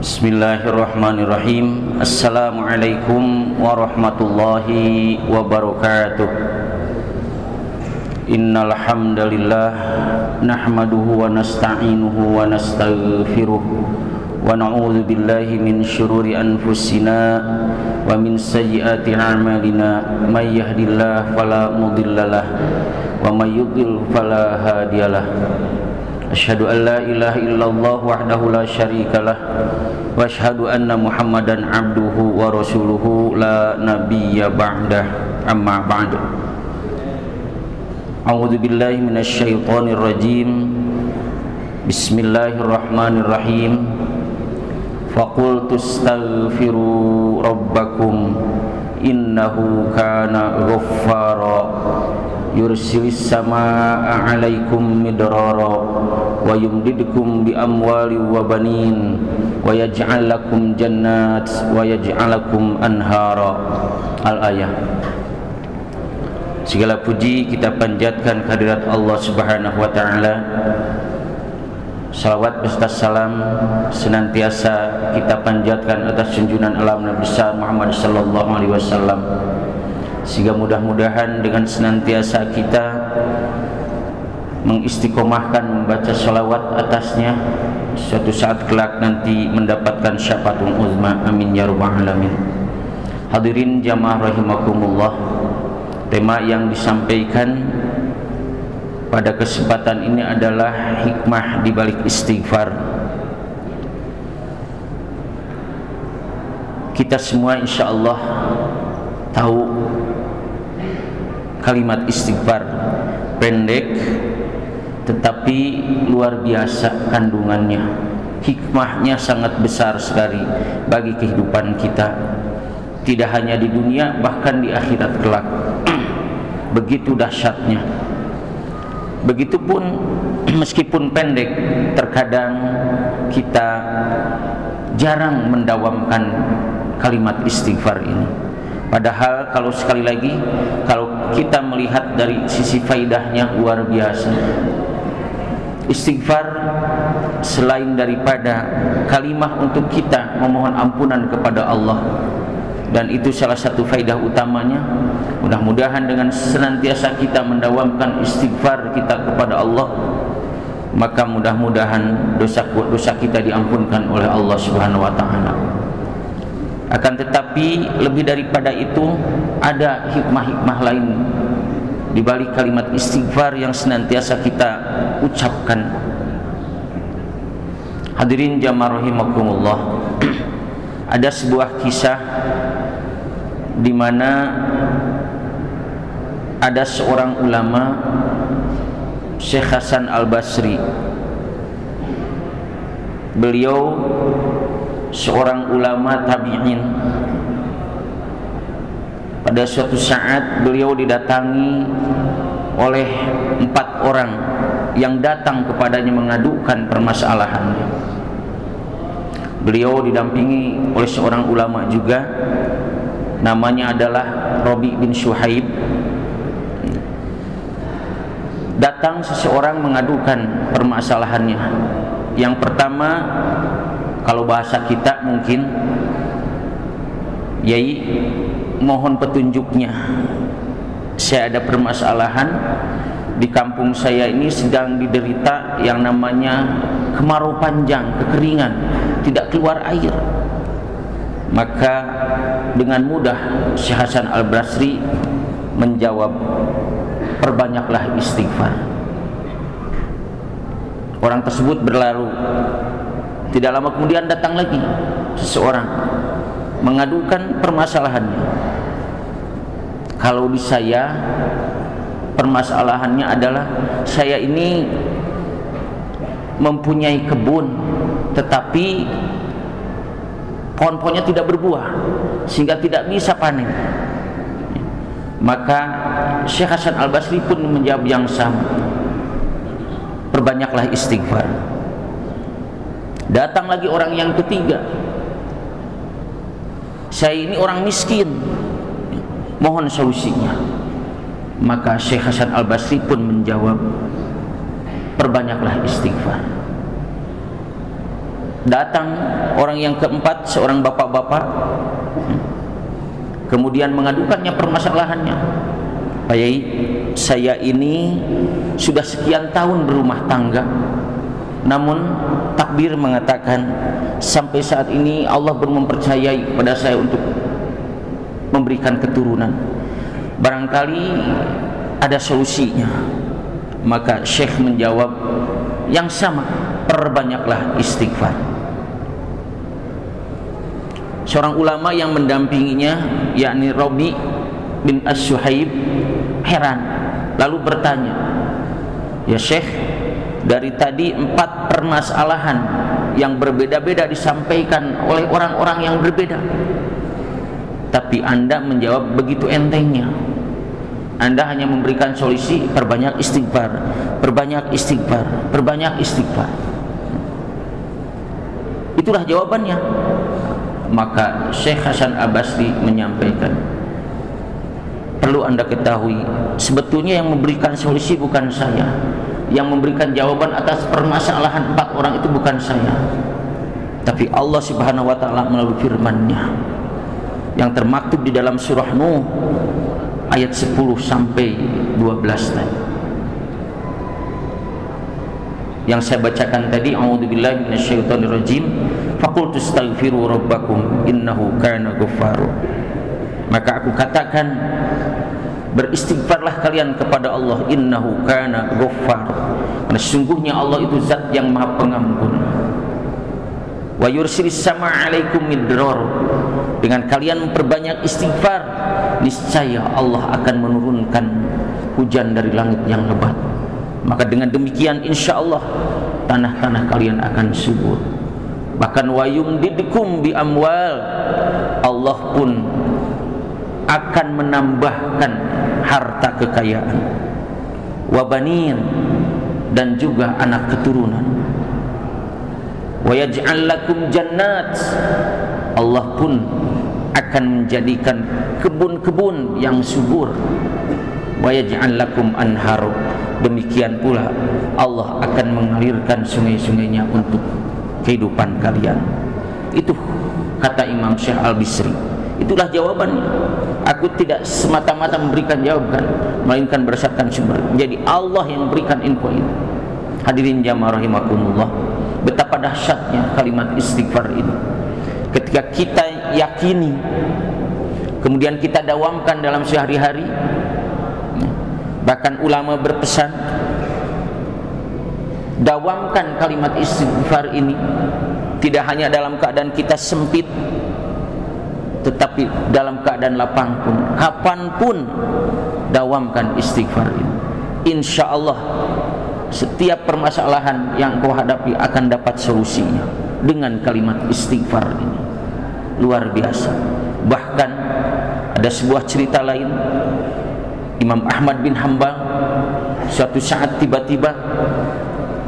Bismillahirrahmanirrahim. Assalamualaikum warahmatullahi wabarakatuh. Innal hamdalillah nahmaduhu wa nasta'inuhu wa nastaghfiruh wa na'udzu billahi min syururi anfusina wa min sayyiati a'malina. May yahdihillahu fala mudhillalah wa may yudhlil fala hadiyalah. Asyhadu an la ilaha illallah wahdahu la syarikalah wa asyhadu anna Muhammadan abduhu wa rasuluhu la nabiyya ba'dah. Amma ba'd. A'udzu billahi minasy syaithanir rajim. Bismillahirrahmanirrahim. Faqultu astaghfiru rabbakum innahu kana ghaffara yursilis samaa'a 'alaikum midrara wa yumdidkum bi amwali wa banin wa yaj'al lakum jannat wa yaj'al lakum anhara. Al-ayah. Segala puji kita panjatkan kehadirat Allah Subhanahu wa taala. Salawat beserta salam senantiasa kita panjatkan atas junjungan alam Nabi besar Muhammad sallallahu alaihi wasallam. Sehingga mudah-mudahan dengan senantiasa kita mengistiqomahkan membaca salawat atasnya, suatu saat kelak nanti mendapatkan syafaatul uzma. Amin ya rabbal alamin. Hadirin jamaah rahimakumullah, tema yang disampaikan pada kesempatan ini adalah hikmah di balik istighfar. Kita semua insyaallah tahu kalimat istighfar pendek tetapi luar biasa kandungannya. Hikmahnya sangat besar sekali bagi kehidupan kita, tidak hanya di dunia bahkan di akhirat kelak. Begitu dahsyatnya. Begitupun meskipun pendek, terkadang kita jarang mendawamkan kalimat istighfar ini. Padahal kalau sekali lagi, kalau kita melihat dari sisi faidahnya luar biasa. Istighfar selain daripada kalimah untuk kita memohon ampunan kepada Allah, dan itu salah satu faidah utamanya. Mudah-mudahan dengan senantiasa kita mendawamkan istighfar kita kepada Allah, maka mudah-mudahan dosa-dosa kita diampunkan oleh Allah Subhanahu wa taala. Akan tetapi lebih daripada itu ada hikmah-hikmah lain di balik kalimat istighfar yang senantiasa kita ucapkan. Hadirin jamaah rahimakumullah, ada sebuah kisah di mana ada seorang ulama, Syekh Hasan Al-Basri. Beliau seorang ulama tabi'in. Pada suatu saat beliau didatangi oleh 4 orang yang datang kepadanya mengadukan permasalahannya. Beliau didampingi oleh seorang ulama juga, namanya adalah Rabi bin Syuhaib. Datang seseorang mengadukan permasalahannya. Yang pertama, kalau bahasa kita mungkin, yai mohon petunjuknya. Saya ada permasalahan di kampung saya ini, sedang diderita yang namanya kemarau panjang, kekeringan, tidak keluar air. Maka dengan mudah Syekh Hasan Al-Basri menjawab, perbanyaklah istighfar. Orang tersebut berlalu. Tidak lama kemudian datang lagi seseorang mengadukan permasalahannya. Kalau di saya, permasalahannya adalah saya ini mempunyai kebun tetapi pohon-pohonnya tidak berbuah sehingga tidak bisa panen. Maka Syekh Hasan Al-Basri pun menjawab yang sama, perbanyaklah istighfar. Datang lagi orang yang ketiga, saya ini orang miskin, mohon solusinya. Maka Syekh Hasan Al-Basri pun menjawab, perbanyaklah istighfar. Datang orang yang keempat, seorang bapak-bapak, kemudian mengadukannya permasalahannya. Pak Yai, saya ini sudah sekian tahun berumah tangga, namun takdir mengatakan sampai saat ini Allah belum mempercayai kepada saya untuk memberikan keturunan. Barangkali ada solusinya. Maka Syekh menjawab yang sama, perbanyaklah istighfar. Seorang ulama yang mendampinginya, yakni Rabi bin As-Suhaib, heran lalu bertanya, ya Syekh, dari tadi 4 permasalahan yang berbeda-beda disampaikan oleh orang-orang yang berbeda, tapi Anda menjawab begitu entengnya. Anda hanya memberikan solusi perbanyak istighfar, perbanyak istighfar, perbanyak istighfar. Itulah jawabannya. Maka Syekh Hasan Abasri menyampaikan, perlu Anda ketahui, sebetulnya yang memberikan solusi bukan saya, yang memberikan jawaban atas permasalahan 4 orang itu bukan saya, tapi Allah Subhanahu wa ta'ala melalui firman-Nya yang termaktub di dalam surah Nuh ayat 10 sampai 12 tadi. Yang saya bacakan tadi, a'udzubillahi minasyaitonirrajim, faqultu astaghfiru rabbakum innahu kana ghaffara. Maka aku katakan, beristighfarlah kalian kepada Allah, innahu kana ghaffar, karena sesungguhnya Allah itu zat yang maha pengampun. Wa yursilis sama' alaikum midrar, dengan kalian memperbanyak istighfar, niscaya Allah akan menurunkan hujan dari langit yang lebat. Maka dengan demikian insya Allah tanah-tanah kalian akan subur. Bahkan wa yumdidkum bi amwal, Allah pun akan menambahkan harta kekayaan, wa banin, dan juga anak keturunan. Wa yaj'al lakum jannat, Allah pun akan menjadikan kebun-kebun yang subur. Wa yaj'al lakum anhar, demikian pula Allah akan mengalirkan sungai-sungainya untuk kehidupan kalian. Itu kata Imam Syekh Al-Bisri. Itulah jawabannya. Aku tidak semata-mata memberikan jawaban, melainkan berdasarkan sumber. Jadi Allah yang memberikan info itu. Hadirin jamaah rahimakumullah, betapa dahsyatnya kalimat istighfar ini. Ketika kita yakini, kemudian kita dawamkan dalam sehari-hari. Bahkan ulama berpesan, dawamkan kalimat istighfar ini tidak hanya dalam keadaan kita sempit, tetapi dalam keadaan lapang pun, kapanpun dawamkan istighfar ini. Insya Allah setiap permasalahan yang kau hadapi akan dapat solusinya dengan kalimat istighfar ini. Luar biasa. Bahkan ada sebuah cerita lain, Imam Ahmad bin Hanbal suatu saat tiba-tiba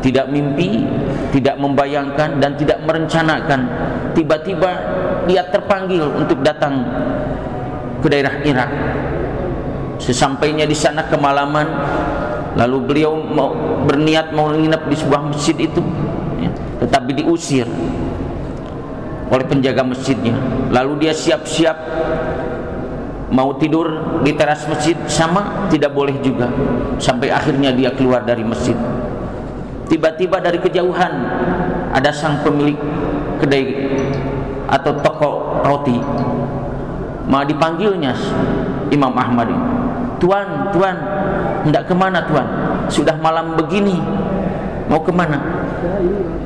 tidak mimpi, tidak membayangkan, dan tidak merencanakan, tiba-tiba dia terpanggil untuk datang ke daerah Irak. Sesampainya di sana kemalaman, lalu beliau berniat mau menginap di sebuah masjid itu, ya, tetapi diusir oleh penjaga masjidnya. Lalu dia siap-siap mau tidur di teras masjid, sama tidak boleh juga, sampai akhirnya dia keluar dari masjid. Tiba-tiba dari kejauhan ada sang pemilik kedai atau toko roti, maka dipanggilnya Imam Ahmad ini, "Tuan, tuan, hendak kemana tuan? Sudah malam begini, mau kemana?"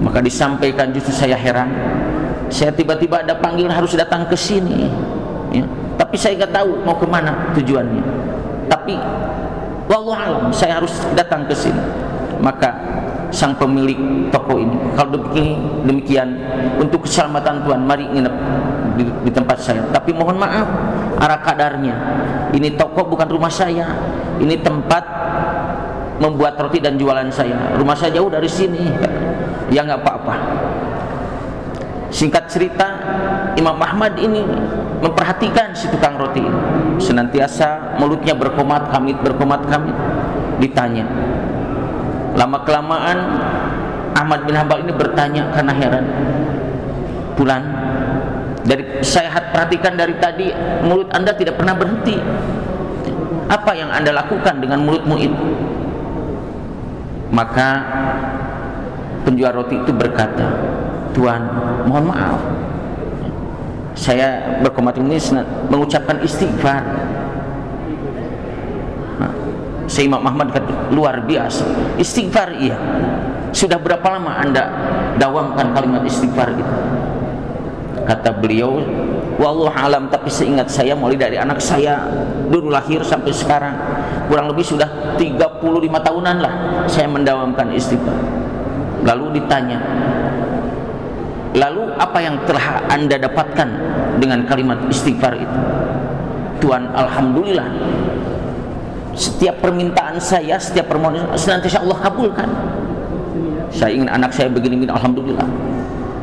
Maka disampaikan, justru saya heran, saya tiba-tiba ada panggil harus datang ke sini, ya. Tapi saya nggak tahu mau kemana tujuannya. Tapi wallahu alam, saya harus datang ke sini. Maka sang pemilik toko ini, kalau demikian untuk keselamatan tuan, mari nginep di tempat saya. Tapi mohon maaf, arah kadarnya, ini toko bukan rumah saya, ini tempat membuat roti dan jualan saya. Rumah saya jauh dari sini. Ya nggak apa-apa. Singkat cerita, Imam Ahmad ini memperhatikan si tukang roti ini. Senantiasa mulutnya berkomat kamit, berkomat kamit. Ditanya. Lama kelamaan Ahmad bin Hanbal ini bertanya karena heran, Fulan, dari saya perhatikan dari tadi mulut Anda tidak pernah berhenti. Apa yang Anda lakukan dengan mulutmu itu? Maka penjual roti itu berkata, Tuan, mohon maaf, saya berkomitmen ini mengucapkan istighfar. Saya Imam Ahmad kata, luar biasa, istighfar iya. Sudah berapa lama Anda dawamkan kalimat istighfar itu? Kata beliau, wallahu alam, tapi seingat saya mulai dari anak saya dulu lahir sampai sekarang kurang lebih sudah 35 tahunan lah saya mendawamkan istighfar. Lalu ditanya, lalu apa yang telah Anda dapatkan dengan kalimat istighfar itu? Tuhan, alhamdulillah, setiap permintaan saya, setiap permohonan senantiasa Allah kabulkan. Saya ingin anak saya begini-begini, alhamdulillah.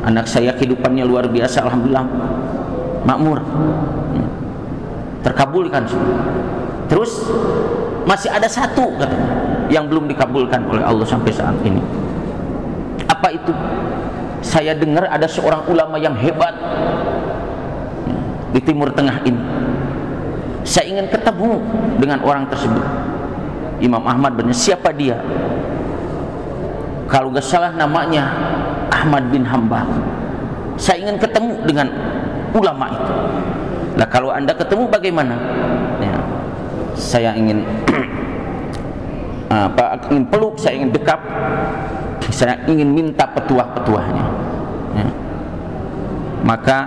Anak saya kehidupannya luar biasa, alhamdulillah, makmur, terkabulkan semua. Terus masih ada satu katanya yang belum dikabulkan oleh Allah sampai saat ini. Apa itu? Saya dengar ada seorang ulama yang hebat di Timur Tengah ini. Saya ingin ketemu dengan orang tersebut. Imam Ahmad bertanya, siapa dia? Kalau gak salah namanya Ahmad bin Hanbal. Saya ingin ketemu dengan ulama itu. Nah, kalau Anda ketemu bagaimana? Ya, saya ingin ingin peluk, saya ingin dekap, saya ingin minta petuah-petuahnya. Ya. Maka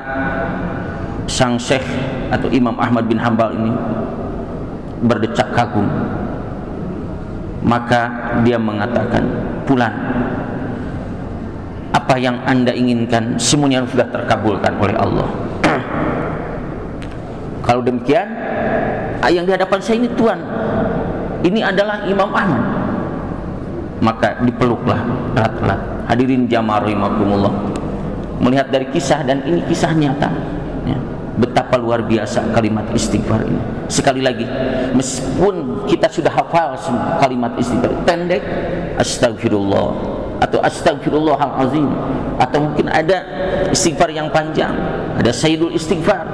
sang syekh atau Imam Ahmad bin Hanbal ini berdecak kagum. Maka dia mengatakan, Fulan, apa yang Anda inginkan semuanya sudah terkabulkan oleh Allah. Kalau demikian, yang di hadapan saya ini Tuhan, ini adalah Imam Ahmad. Maka dipeluklah erat-erat. Hadirin jamaah rahimakumullah, melihat dari kisah, dan ini kisah nyata ya, betapa luar biasa kalimat istighfar ini. Sekali lagi, meskipun kita sudah hafal semua kalimat istighfar pendek, astagfirullah atau astagfirullahalazim, atau mungkin ada istighfar yang panjang, ada sayyidul istighfar,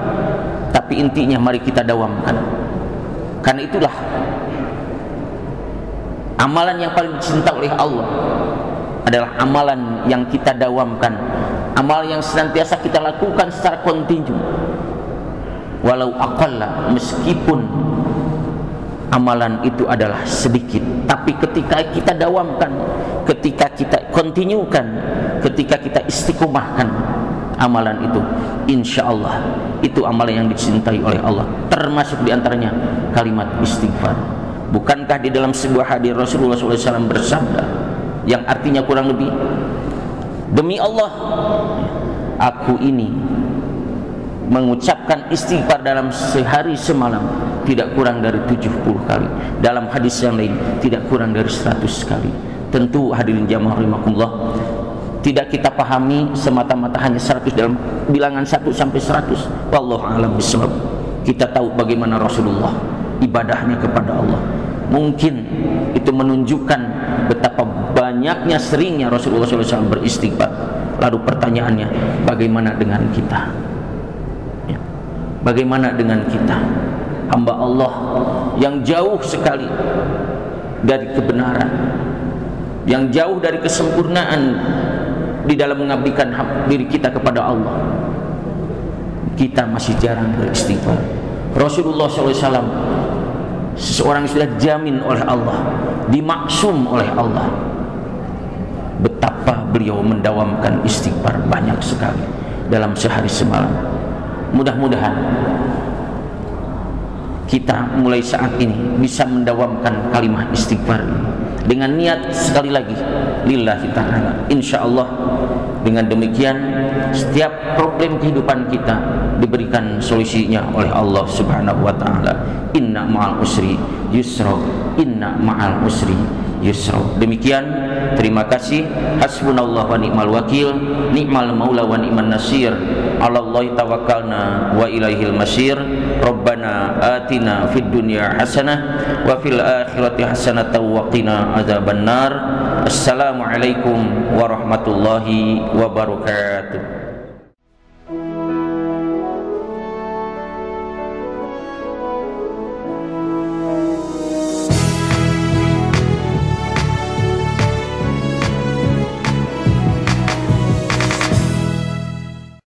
tapi intinya mari kita dawamkan. Karena itulah amalan yang paling dicinta oleh Allah adalah amalan yang kita dawamkan, amalan yang senantiasa kita lakukan secara kontinu, walau aqalla, meskipun amalan itu adalah sedikit, tapi ketika kita dawamkan, ketika kita kontinukan, ketika kita istiqomahkan amalan itu, insya Allah itu amalan yang dicintai oleh Allah. Termasuk diantaranya kalimat istighfar. Bukankah di dalam sebuah hadis Rasulullah SAW bersabda yang artinya kurang lebih, demi Allah, aku ini mengucapkan istighfar dalam sehari semalam tidak kurang dari 70 kali. Dalam hadis yang lain tidak kurang dari 100 kali. Tentu hadirin jamaah rahimakumullah, tidak kita pahami semata-mata hanya 100 dalam bilangan 1 sampai 100. Wallahu a'lam bishawab. Kita tahu bagaimana Rasulullah ibadahnya kepada Allah. Mungkin itu menunjukkan betapa banyaknya, seringnya Rasulullah SAW beristighfar. Lalu pertanyaannya, bagaimana dengan kita? Ya. Bagaimana dengan kita, hamba Allah yang jauh sekali dari kebenaran, yang jauh dari kesempurnaan di dalam mengabdikan diri kita kepada Allah? Kita masih jarang beristighfar. Rasulullah SAW seseorang yang sudah jamin oleh Allah, dimaksum oleh Allah, betapa beliau mendawamkan istighfar banyak sekali dalam sehari semalam. Mudah-mudahan kita mulai saat ini bisa mendawamkan kalimat istighfar ini dengan niat, sekali lagi, lillahi ta'ala. Insya Allah dengan demikian setiap problem kehidupan kita diberikan solusinya oleh Allah Subhanahu wa ta'ala. Inna ma'al usri yusra, inna ma'al usri yusra. Demikian, terima kasih. Hasbunallah wa ni'mal wakil, ni'mal maula wa ni'man nasir. 'Alallahi tawakkalna wa ilaihil masir. Rabbana atina fid dunya hasanah wa fil akhirati hasanah wa qina adzabannar. Assalamualaikum warahmatullahi wabarakatuh.